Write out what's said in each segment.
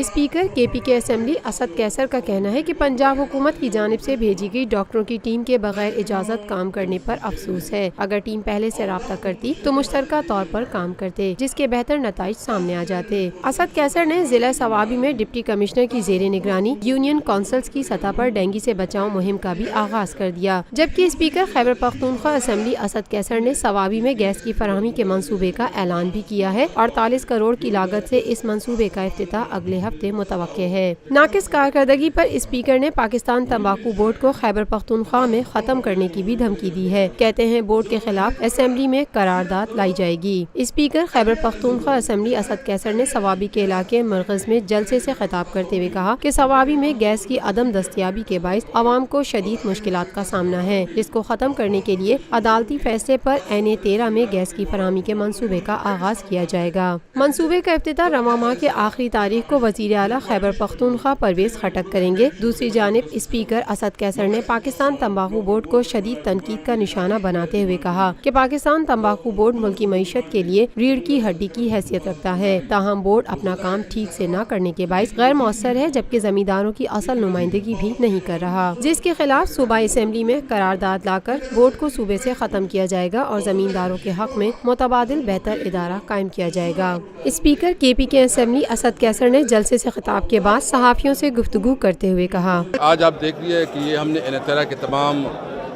Speaker KPK assembly Asad Qaiser का कहना है कि पंजाब हुकूमत की जानिब से भेजी गई डॉक्टरों की टीम के बगैर इजाज़त काम करने पर अफसोस है। अगर टीम पहले से राब्ता करती तो मुश्तरका तौर पर काम करते, जिसके बेहतर नताइज सामने आ जाते। असद कैसर ने जिला सवाबी में डिप्टी कमिश्नर की जेर निगरानी यूनियन काउंसिल्स की सतह पर डेंगू से बचाव मुहिम का भी आगाज कर दिया, जबकि स्पीकर खैबर पख्तूनख्वा असेंबली असद कैसर ने सवाबी में गैस की फराहमी के मंसूबे का ऐलान भी किया है। 48 करोड़ की लागत से इस मंसूबे का इफ्तिताह अगले हफ्ते मुतवक्के है। नाकिस कारकर्दगी पर स्पीकर ने पाकिस्तान तंबाकू बोर्ड को खैबर पख्तूनख्वा में खत्म करने की भी धमकी दी है। कहते हैं बोर्ड के खिलाफ असेंबली में करारदाद लाई जाएगी। स्पीकर खैबर पख्तूनख्वा असेंबली असद कैसर ने सवाबी के इलाके मरकज में जलसे से खिताब करते हुए कहा कि सवाबी में गैस की अदम दस्तयाबी के बाइस अवाम को शदीद मुश्किलात का सामना है, जिसको खत्म करने के लिए अदालती फैसले पर NA 13 में गैस की फराहमी के मंसूबे का आगाज किया जाएगा। मंसूबे का इफ्तिताह रवां माह के आखिरी तारीख को वज़ीर आला खैबर पख्तूनख्वा परवेज खटक करेंगे। दूसरी जानिब स्पीकर असद कैसर ने पाकिस्तान तंबाकू बोर्ड को शदीद तनकीद का निशाना बनाते हुए कहा कि पाकिस्तान तंबाकू बोर्ड मुल्की मईशत के लिए रीढ़ की हड्डी की हैसियत रखता है, ताहम बोर्ड अपना काम ठीक से न करने के बाइस गैर मौसर है, जबकि जमींदारों की असल नुमाइंदगी भी नहीं कर रहा, जिसके खिलाफ सूबाई असेंबली में करारदाद लाकर बोर्ड को सूबे से खत्म किया जाएगा और जमींदारों के हक में मुतबादिल बेहतर इदारा कायम किया जाएगा। Speaker KPK assembly Asad Qaiser ने जलसे से खिताब के बाद सहाफियों से गुफ्तगू करते हुए कहा, आज आप देख रही है कि ये हमने NA 13 के तमाम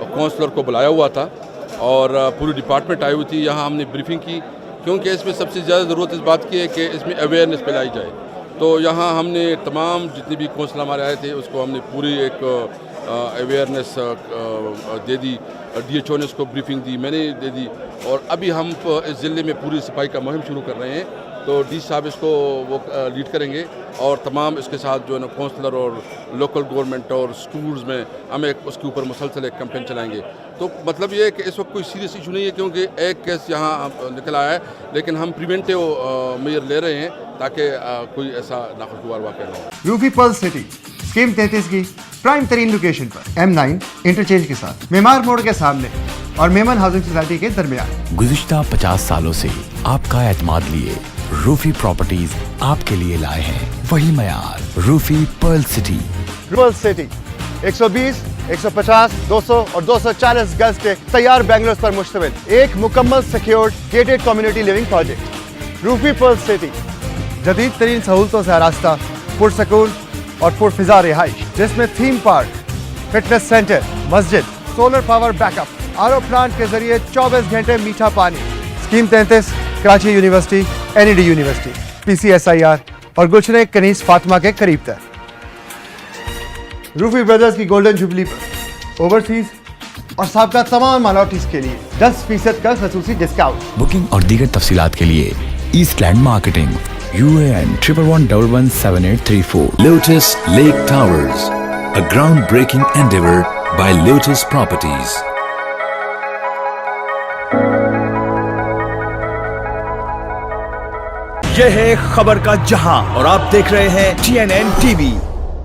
काउंसलर को बुलाया हुआ था और पूरी डिपार्टमेंट आई हुई थी। यहाँ हमने ब्रीफिंग की, क्योंकि इसमें सबसे ज़्यादा ज़रूरत इस बात की है कि इसमें अवेयरनेस फैलाई जाए। तो यहाँ हमने तमाम जितने भी काउंसलर हमारे आए थे उसको हमने पूरी एक अवेयरनेस दे दी। DHO ने उसको ब्रीफिंग दी, मैंने दे दी, और अभी हम इस ज़िले में पूरी सफाई का मुहिम शुरू कर रहे हैं। तो D साहब इसको वो लीड करेंगे और तमाम इसके साथ जो है ना काउंसलर और लोकल गवर्नमेंट और स्कूल्स में हम एक उसके ऊपर मुसलसल एक कैंपेन चलाएंगे। तो मतलब ये है कि इस वक्त कोई सीरियस इशू नहीं है, क्योंकि एक केस यहाँ निकल आया है, लेकिन हम प्रिवेंटिव मेजर ले रहे हैं ताकि कोई ऐसा नाखुशगवार वाक़या न हो। रूफी पर्ल्स सिटी स्कीम 33 की प्राइम तरीन लोकेशन पर M9 इंटरचेंज के साथ मेमार मोड़ के सामने और मेमन हाउसिंग सोसाइटी के दरमियान। गुज़िश्ता 50 सालों से आपका एतमाद लिए रूफी प्रॉपर्टीज आपके लिए लाए हैं वही मयार, Roofi Pearl City. Pearl City 120, 150, 200 और 240 गज के तैयार बेंगलोस पर मुश्तमिल एक मुकम्मल secured gated community living project. Roofi Pearl City जदीद तरीन सहूलतों से आरास्ता, पुरसकून और पुरफिजा रिहाइश, जिसमें थीम पार्क, फिटनेस सेंटर, मस्जिद, solar power backup, RO plant के जरिए 24 घंटे मीठा पानी। Scheme 33 Karachi university, NED university, PCSIR और गुलशन कनीस फातिमा के करीब तक। रूफी ब्रदर्स की गोल्डन जुबली पर ओवरसीज और साबका तमाम माइनॉरिटीज के लिए 10% का खसूसी डिस्काउंट। बुकिंग और दीगर तफसीलात के लिए ईस्टलैंड marketing UAN 11117834। Lotus Lake Towers, a groundbreaking endeavor by Lotus Properties. यह है खबर का जहां और आप देख रहे हैं TNN TV।